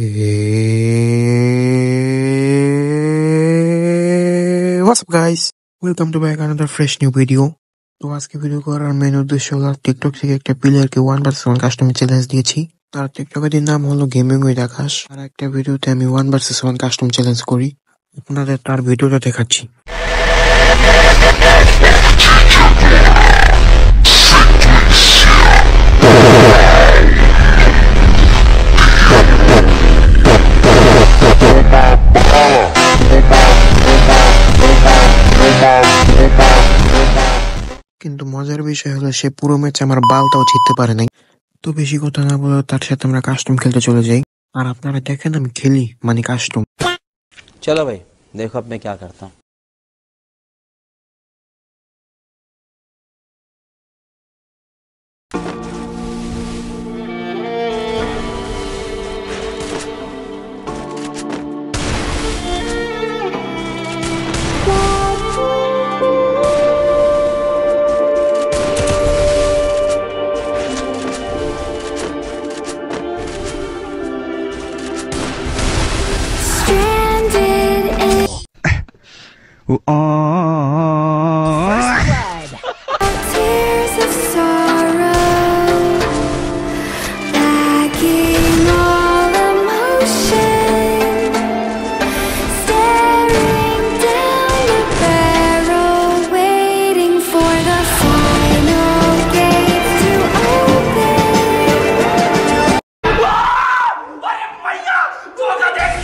Hey, what's up guys? Welcome to back another fresh new video. তো আজকে video করার main উদ্দেশ্য হলো টিকটক থেকে একটা প্লেয়ারকে 1vs1 কাস্টম চ্যালেঞ্জ দিয়েছি। তার টিকটকের নাম হলো গেমিং উইথ আকাশ। আর একটা ভিডিওতে আমি 1vs1 কাস্টম চ্যালেঞ্জ করি, আপনাদের তার ভিডিওটা দেখাচ্ছি। কিন্তু মজার বিষয় হলো সে পুরো ম্যাচে আমার বালটাও ছিটতে পারে নাই। তো বেশি কথা না বলে তার সাথে আমরা কাস্টম খেলতে চলে যাই। আর আপনারা দেখেন আমি খেলি মানে কাস্টম। चलो भाई देखो अब मैं क्या करता हूँ। Tears of sorrow, lacking all emotion, staring down the barrel, waiting for the final gate to open.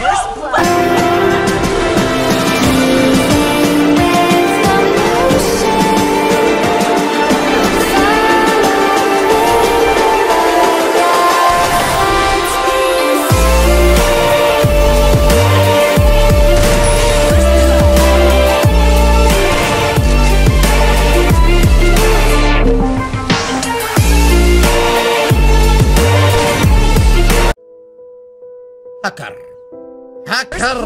First blood. Hacker!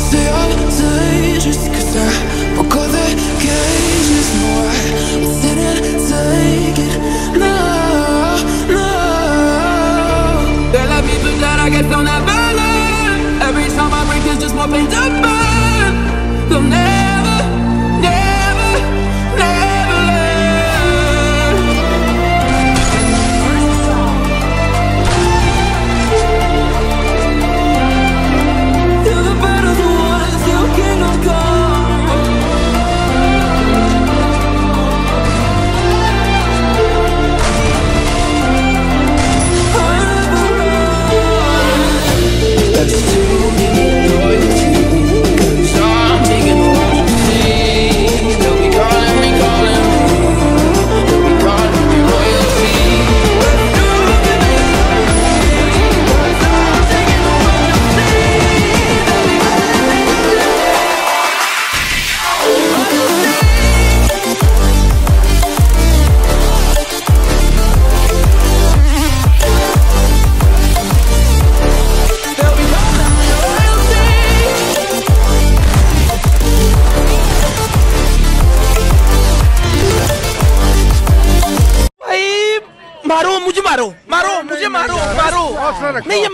Say all just 'cause I broke all the cages. No, I didn't take it. No, no. There are people that I guess don't ever learn. Every time I break, there's just more pain to burn. They'll never, never, never learn. Till the battle's won, till kingdom come. That's too many loyalty, 'cause I'm thinking royalty. They'll be calling me, they'll be calling me royalty. They'll be calling me royalty. मारो मुझे मारो मारो मुझे मारो मारो नहीं ये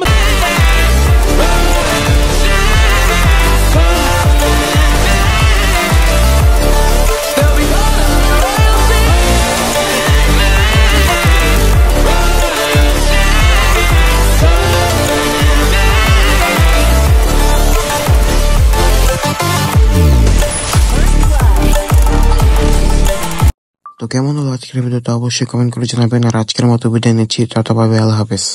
They'll be calling me royalty. তো কেমন হলো আজকের ভিডিওটা অবশ্যই কমেন্ট করে জানাবেন। আর আজকের মতো বিদায় নিচ্ছি, টাটা বাই বাই, আল্লাহ হাফেজ।